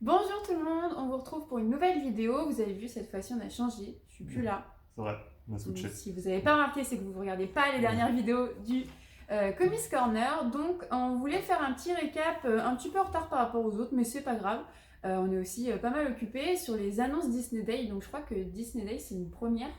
Bonjour tout le monde, on vous retrouve pour une nouvelle vidéo. Vous avez vu, cette fois-ci on a changé, je suis plus là. C'est vrai, on a switché. Si vous n'avez pas remarqué, c'est que vous ne regardez pas les dernières vidéos du Comics Corner. Donc on voulait faire un petit récap, un petit peu en retard par rapport aux autres, mais c'est pas grave. On est aussi pas mal occupé sur les annonces Disney Day. Donc je crois que Disney Day c'est une première.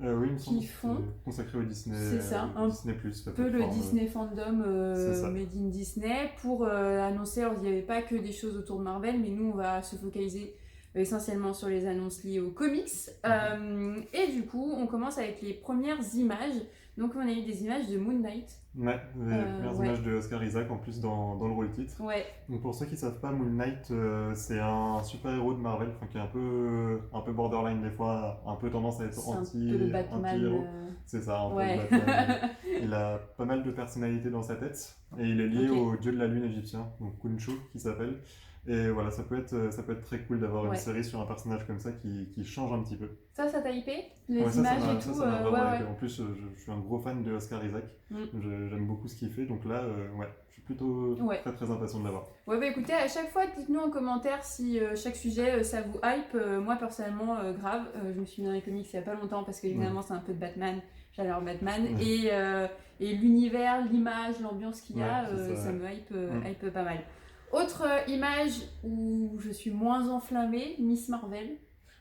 Oui, il me semble Qu'ils que font. c'est consacré au Disney. C'est ça, un Disney Plus, peu le Disney Fandom ça. Made in Disney pour annoncer. Alors, il n'y avait pas que des choses autour de Marvel, mais nous on va se focaliser essentiellement sur les annonces liées aux comics. Et du coup, on commence avec les premières images. Donc, on a eu des images de Moon Knight. Ouais, les premières images de Oscar Isaac en plus dans le rôle titre. Ouais. Donc pour ceux qui ne savent pas, Moon Knight, c'est un super-héros de Marvel qui est un peu borderline des fois, un peu tendance à être anti-héros. C'est ça, un peu le Batman. Il a pas mal de personnalités dans sa tête et il est lié au dieu de la lune égyptien, donc Khonshu qui s'appelle. Et voilà, ça peut être très cool d'avoir une série sur un personnage comme ça qui change un petit peu. Ça t'a hypé? Les images et tout? Ça m'a vraiment hypé. En plus, je suis un gros fan de Oscar Isaac. J'aime beaucoup ce qu'il fait, donc là, je suis plutôt très très impatient de l'avoir. Ouais, bah écoutez, à chaque fois, dites-nous en commentaire si chaque sujet ça vous hype. Moi, personnellement, grave. Je me suis mis dans les comics il y a pas longtemps parce qu'évidemment, c'est un peu de Batman. J'adore Batman. Et l'univers, l'image, l'ambiance qu'il y a, ça me hype pas mal. Autre image où je suis moins enflammée, Miss Marvel.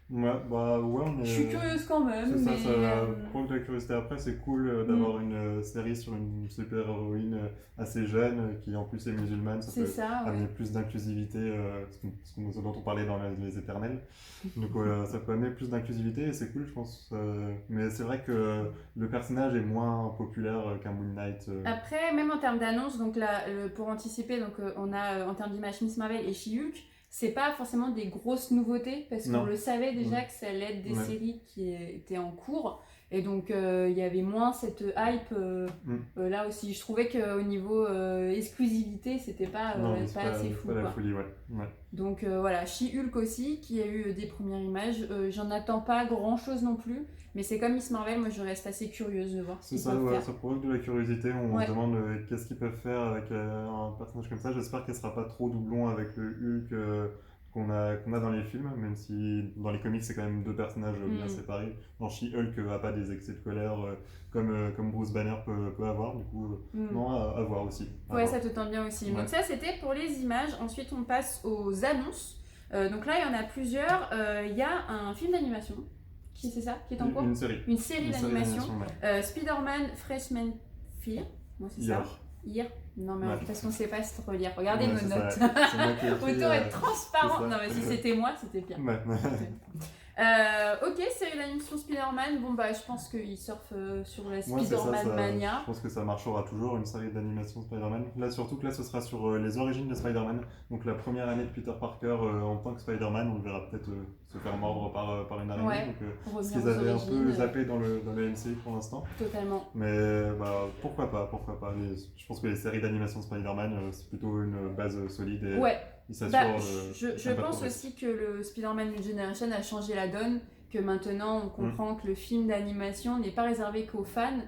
Je suis curieuse quand même. C'est ça provoque de la curiosité. Après, c'est cool d'avoir une série sur une super-héroïne assez jeune qui en plus est musulmane. Ça peut amener plus d'inclusivité, ce dont on parlait dans les Éternels. Donc ça peut amener plus d'inclusivité et c'est cool, je pense. Mais c'est vrai que le personnage est moins populaire qu'un Moon Knight. Après, même en termes d'annonce, donc là, pour anticiper, donc, on a en termes d'image Miss Marvel et She-Hulk. C'est pas forcément des grosses nouveautés parce qu'on le savait déjà que ça allait être des séries qui étaient en cours et donc il y avait moins cette hype là aussi. Je trouvais qu'au niveau exclusivité c'était pas assez fou. Pas la folie, Donc voilà, She-Hulk aussi qui a eu des premières images. J'en attends pas grand chose non plus, mais c'est comme Miss Marvel, moi je reste assez curieuse de voir ce qu'ils peuvent faire. Ça provoque de la curiosité. On se demande qu'est-ce qu'ils peuvent faire avec un personnage comme ça. J'espère qu'elle sera pas trop doublon avec le Hulk qu'on a dans les films, même si dans les comics c'est quand même deux personnages bien séparés. Dans She-Hulk n'a pas des excès de colère comme Bruce Banner peut avoir, du coup non, à voir aussi. Ça te tente bien aussi. Donc ça c'était pour les images. Ensuite on passe aux annonces. Donc là il y en a plusieurs. Il y a un film d'animation. C'est ça qui est en cours? Une série d'animation. Spider-Man Freshman Fear. Moi c'est ça. Hier. Non mais parce qu'on sait pas si trop lire. Regardez nos notes. Autant être transparent. Non mais si c'était moi, c'était pire. Ok, série d'animation Spider-Man. Bon bah je pense qu'il surfe sur la Spider-Man mania. Je pense que ça marchera toujours, une série d'animation Spider-Man. Là surtout que là ce sera sur les origines de Spider-Man. Donc la première année de Peter Parker en tant que Spider-Man, on le verra peut-être se faire mordre par une araignée. Donc ce qu'ils avaient un peu zappé dans le MCU pour l'instant. Totalement. Mais pourquoi pas. Je pense que les séries d'animation Spider-Man c'est plutôt une base solide et je pense aussi que le Spider-Man New Generation a changé la donne, que maintenant on comprend que le film d'animation n'est pas réservé qu'aux fans,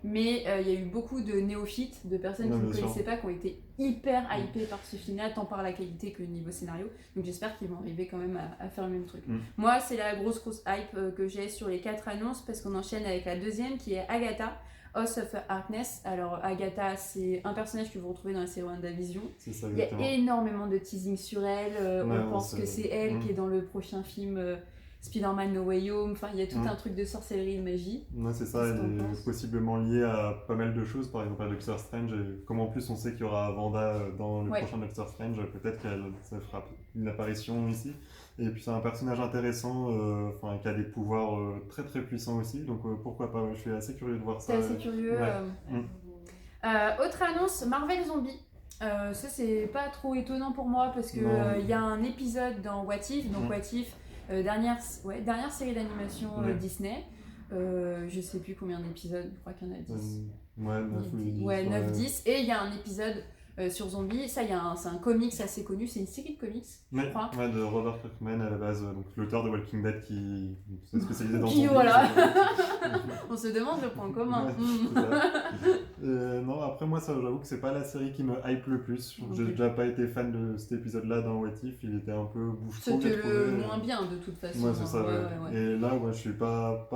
mais il y a eu beaucoup de néophytes, de personnes qui ne connaissaient pas, qui ont été hyper hypées par ce film-là, tant par la qualité que le niveau scénario. Donc j'espère qu'ils vont arriver quand même à faire le même truc. Moi, c'est la grosse hype que j'ai sur les 4 annonces, parce qu'on enchaîne avec la deuxième qui est Agatha. House of Harkness. Alors Agatha, c'est un personnage que vous retrouvez dans la série WandaVision. Il y a énormément de teasing sur elle. On pense que c'est elle qui est dans le prochain film Spider-Man No Way Home. Enfin, il y a tout un truc de sorcellerie et de magie. C'est ça, elle est possiblement liée à pas mal de choses, par exemple à Doctor Strange. Et comme en plus on sait qu'il y aura Wanda dans le prochain Doctor Strange, peut-être qu'elle fera une apparition ici. Et puis c'est un personnage intéressant, qui a des pouvoirs très très puissants aussi, donc pourquoi pas, je suis assez curieux de voir ça. T'es assez curieux. Autre annonce, Marvel Zombie. Ça c'est pas trop étonnant pour moi parce que y a un épisode dans What If, donc What If, dernière série d'animation Disney. Je sais plus combien d'épisodes, je crois qu'il y en a 10. 9 ou 10. 9-10, et il y a un épisode sur Zombie. Ça, c'est un comics assez connu, c'est une série de comics, je crois. Ouais, de Robert Kirkman à la base, donc l'auteur de Walking Dead qui s'est spécialisé dans Zombie. Voilà. On se demande le point commun. Non, après moi, ça, j'avoue que c'est pas la série qui me hype le plus. J'ai déjà pas été fan de cet épisode-là dans What If, il était un peu bouche-trou. C'était le moins bien de toute façon. Ouais, c'est ça. Ouais. Et là, je suis pas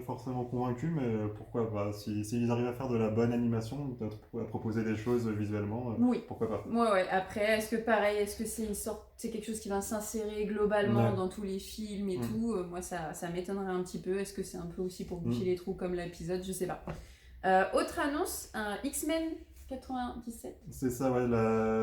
forcément convaincu, mais pourquoi pas. S'ils arrivent à faire de la bonne animation, peut-être à proposer des choses visuellement, pourquoi pas. Ouais. Après, est-ce que c'est quelque chose qui va s'insérer globalement dans tous les films et tout moi, ça m'étonnerait un petit peu. Est-ce que c'est un peu aussi pour boucher les trous comme l'épisode? Je sais pas. Autre annonce, un X-Men 97. C'est ça,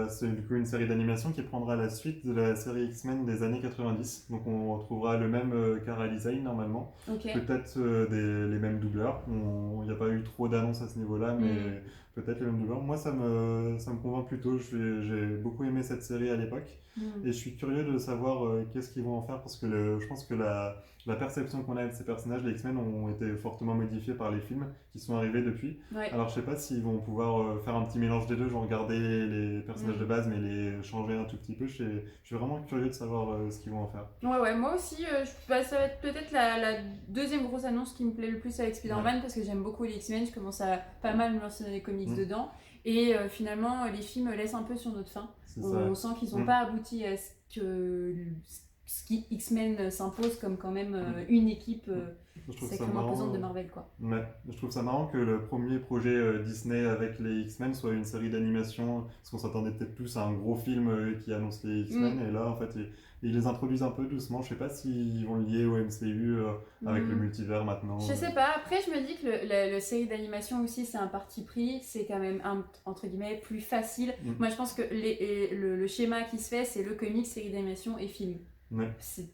c'est du coup une série d'animation qui prendra la suite de la série X-Men des années 90. Donc on retrouvera le même Cara Design normalement. Peut-être les mêmes doubleurs. Il n'y a pas eu trop d'annonces à ce niveau-là, mais peut-être les mêmes doubleurs. Moi, ça me convainc plutôt. J'ai beaucoup aimé cette série à l'époque. Et je suis curieux de savoir qu'est-ce qu'ils vont en faire parce que je pense que la perception qu'on a de ces personnages, les X-Men, ont été fortement modifiés par les films qui sont arrivés depuis. Alors je sais pas s'ils vont pouvoir faire un petit mélange des deux, genre garder les personnages de base mais les changer un tout petit peu. Je suis vraiment curieux de savoir ce qu'ils vont en faire. Ouais, moi aussi, ça va être peut-être la deuxième grosse annonce qui me plaît le plus avec Spider-Man parce que j'aime beaucoup les X-Men, je commence à pas mal me lancer dans les comics dedans. Et finalement, les films laissent un peu sur notre faim. On sent qu'ils n'ont pas abouti à ce qui X-Men s'impose comme quand même une équipe sacrément présente de Marvel, quoi. Ouais, je trouve ça marrant que le premier projet Disney avec les X-Men soit une série d'animation, parce qu'on s'attendait peut-être plus à un gros film qui annonce les X-Men, et là en fait ils les introduisent un peu doucement. Je sais pas s'ils vont lier au MCU avec le multivers maintenant. Je sais pas, après je me dis que le série d'animation aussi c'est un parti pris, c'est quand même entre guillemets plus facile. Moi je pense que le schéma qui se fait c'est le comic, série d'animation et film. C'est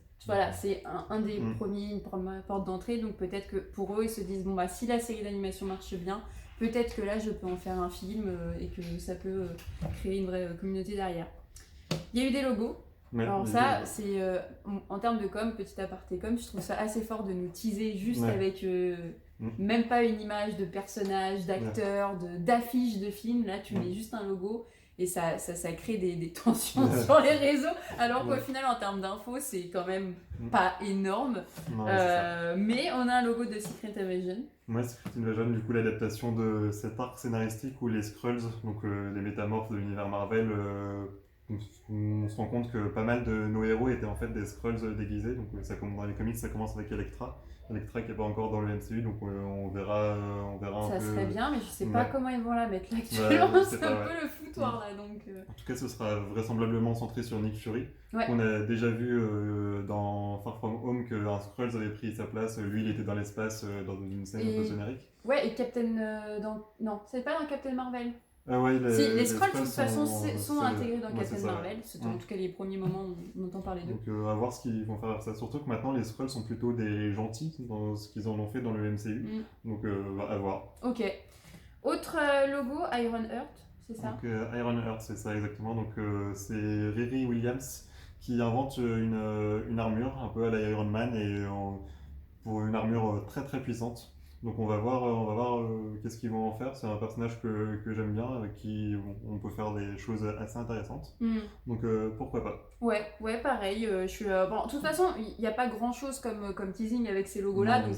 un des premiers portes d'entrée, donc peut-être que pour eux ils se disent si la série d'animation marche bien, peut-être que là je peux en faire un film et que ça peut créer une vraie communauté derrière. Il y a eu des logos. Alors ça, c'est en termes de com, petit aparté com, je trouve ça assez fort de nous teaser juste avec même pas une image de personnage, d'acteur, d'affiche de film. Là tu mets juste un logo. Et ça crée des tensions sur les réseaux, alors qu'au final, en termes d'infos, c'est quand même pas énorme. Mais on a un logo de Secret Invasion. Secret Invasion, du coup, l'adaptation de cet arc scénaristique où les Skrulls, donc les métamorphes de l'univers Marvel, on se rend compte que pas mal de nos héros étaient en fait des Skrulls déguisés. Donc dans les comics, ça commence avec Elektra qui n'est pas encore dans le MCU, donc on verra un peu. Ça serait bien, mais je sais pas comment ils vont la mettre là actuellement, c'est un peu le foutoir là. Donc, En tout cas, ce sera vraisemblablement centré sur Nick Fury. On a déjà vu dans Far From Home qu'un Skrulls avait pris sa place, lui il était dans l'espace dans une scène un peu générique. Ouais, et Captain. Non, c'est pas dans Captain Marvel. Les Skrulls de toute façon sont intégrés dans Captain Marvel, c'était en tout cas les premiers moments où on entend parler d'eux. Donc à voir ce qu'ils vont faire avec ça, surtout que maintenant les Skrulls sont plutôt des gentils dans ce qu'ils en ont fait dans le MCU, donc à voir. Ok. Autre logo, Iron Heart, c'est ça? Donc Iron Heart, c'est ça exactement, donc c'est Riri Williams qui invente une armure un peu à la Iron Man et pour une armure très très puissante. Donc on va voir qu'est-ce qu'ils vont en faire. C'est un personnage que j'aime bien, avec qui on peut faire des choses assez intéressantes. Donc pourquoi pas. Ouais, pareil. De toute façon, il n'y a pas grand-chose comme teasing avec ces logos-là. Donc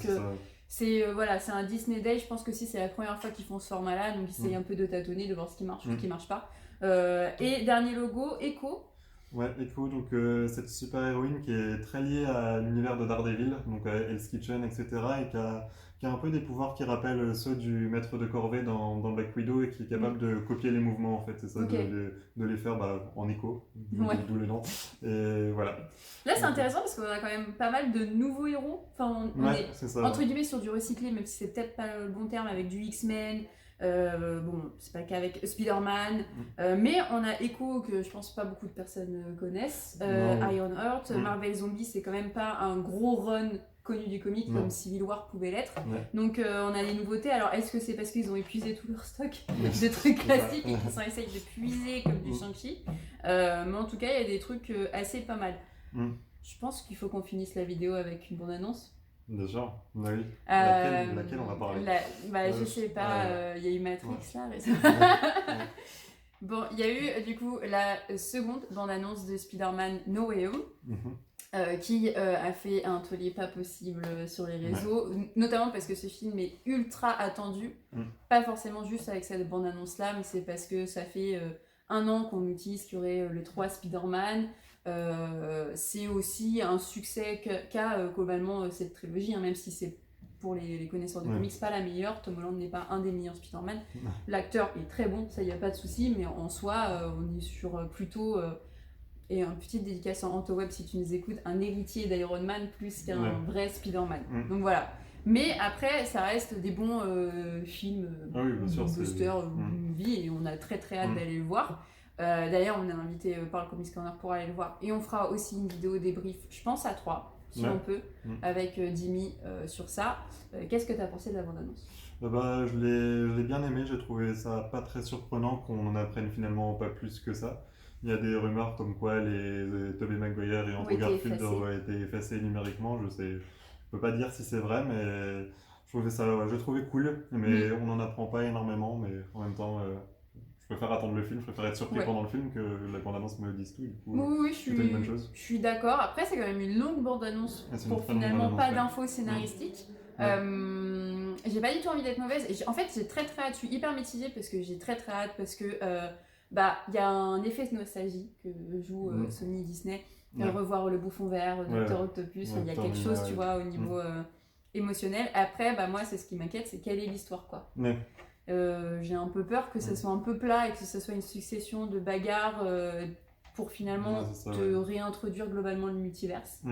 c'est un Disney Day. Je pense que c'est la première fois qu'ils font ce format-là. Donc ils essayent un peu de tâtonner, de voir ce qui marche ou ce qui ne marche pas. Et dernier logo, Echo. Ouais, Echo, donc cette super-héroïne qui est très liée à l'univers de Daredevil, donc à Hell's Kitchen, etc. et qui a un peu des pouvoirs qui rappellent ceux du maître de corvée dans Black Widow et qui est capable de copier les mouvements en fait, c'est ça, de les faire en écho, d'où le nom. Et voilà. Là c'est intéressant parce qu'on a quand même pas mal de nouveaux héros, enfin on est entre guillemets sur du recyclé, même si c'est peut-être pas le bon terme, avec du X-Men. C'est pas le cas avec Spider-Man, mais on a Echo que je pense pas beaucoup de personnes connaissent, Iron Heart, Marvel Zombie, c'est quand même pas un gros run connu du comic comme Civil War pouvait l'être. Donc on a des nouveautés. Alors est-ce que c'est parce qu'ils ont épuisé tout leur stock de trucs classiques et qu'ils essayent de puiser comme du Shang-Chi, mais en tout cas il y a des trucs assez pas mal. Je pense qu'il faut qu'on finisse la vidéo avec une bande-annonce. Bien sûr, oui. Laquelle on va parler je sais pas, il y a eu Matrix là récemment. Bon, il y a eu du coup la seconde bande-annonce de Spider-Man No Way Home. Qui a fait un tollé pas possible sur les réseaux, notamment parce que ce film est ultra attendu, pas forcément juste avec cette bande-annonce-là, mais c'est parce que ça fait 1 an qu'on utilise qu'il y aurait les 3 Spider-Man. C'est aussi un succès qu'a globalement cette trilogie, hein, même si c'est pour les connaisseurs de comics pas la meilleure. Tom Holland n'est pas un des meilleurs Spider-Man. L'acteur est très bon, ça y a pas de souci, mais en soi, on est sur plutôt... Et une petite dédicace en Antoweb si tu nous écoutes, un héritier d'Iron Man plus qu'un vrai Spider-Man. Donc voilà. Mais après, ça reste des bons films, blockbusters, movie, et on a très très hâte d'aller le voir. D'ailleurs, on est invité par le Comics Corner pour aller le voir. Et on fera aussi une vidéo débrief, je pense à 3, si on peut, avec Jimmy sur ça. Qu'est-ce que tu as pensé de la bande-annonce ? Je l'ai bien aimé, j'ai trouvé ça pas très surprenant qu'on en apprenne finalement pas plus que ça. Il y a des rumeurs comme quoi les Tobey Maguire et Andrew Garfield auraient été effacés numériquement. Je peux pas dire si c'est vrai, mais je trouvais cool. Mais on n'en apprend pas énormément, mais en même temps, je préfère attendre le film, je préfère être surpris pendant le film que la bande-annonce me dise tout. Du coup, c'est une bonne chose. Je suis d'accord. Après, c'est quand même une longue bande-annonce pour finalement pas d'infos scénaristiques. J'ai pas du tout envie d'être mauvaise. En fait, j'ai très très hâte. Je suis hyper mitigée parce que j'ai très très hâte parce que il y a un effet de nostalgie que joue Sony Disney. Revoir le bouffon vert, Dr Octopus, il y a quelque chose, tu vois, au niveau émotionnel. Après, moi, c'est ce qui m'inquiète, c'est quelle est l'histoire, quoi. J'ai un peu peur que ça soit un peu plat et que ce soit une succession de bagarres pour finalement te réintroduire globalement le multiverse.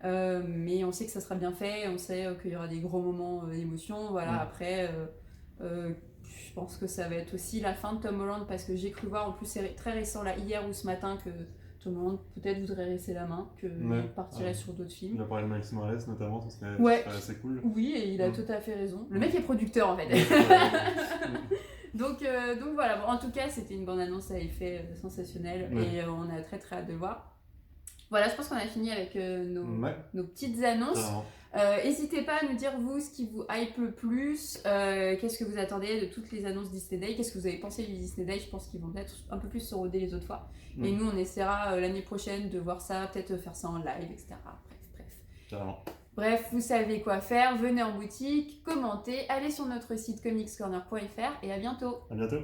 Mais on sait que ça sera bien fait, on sait qu'il y aura des gros moments d'émotion. Voilà, après, je pense que ça va être aussi la fin de Tom Holland parce que j'ai cru voir, en plus c'est très récent là, hier ou ce matin, que Tom Holland peut-être voudrait laisser la main, qu'il partirait sur d'autres films. Il a parlé de Miles Morales notamment, ça serait assez cool. Oui, et il a tout à fait raison. Le mec est producteur en fait. Donc voilà, bon, en tout cas c'était une bande-annonce à effet sensationnel et on a très très hâte de le voir. Voilà, je pense qu'on a fini avec nos petites annonces. N'hésitez pas à nous dire vous ce qui vous hype le plus, qu'est-ce que vous attendez de toutes les annonces Disney Day, qu'est-ce que vous avez pensé du Disney Day. Je pense qu'ils vont être un peu plus se roder les autres fois. Et nous on essaiera l'année prochaine de voir ça, peut-être faire ça en live, etc. Bref. Bref, vous savez quoi faire, venez en boutique, commentez, allez sur notre site comicscorner.fr et à bientôt. À bientôt.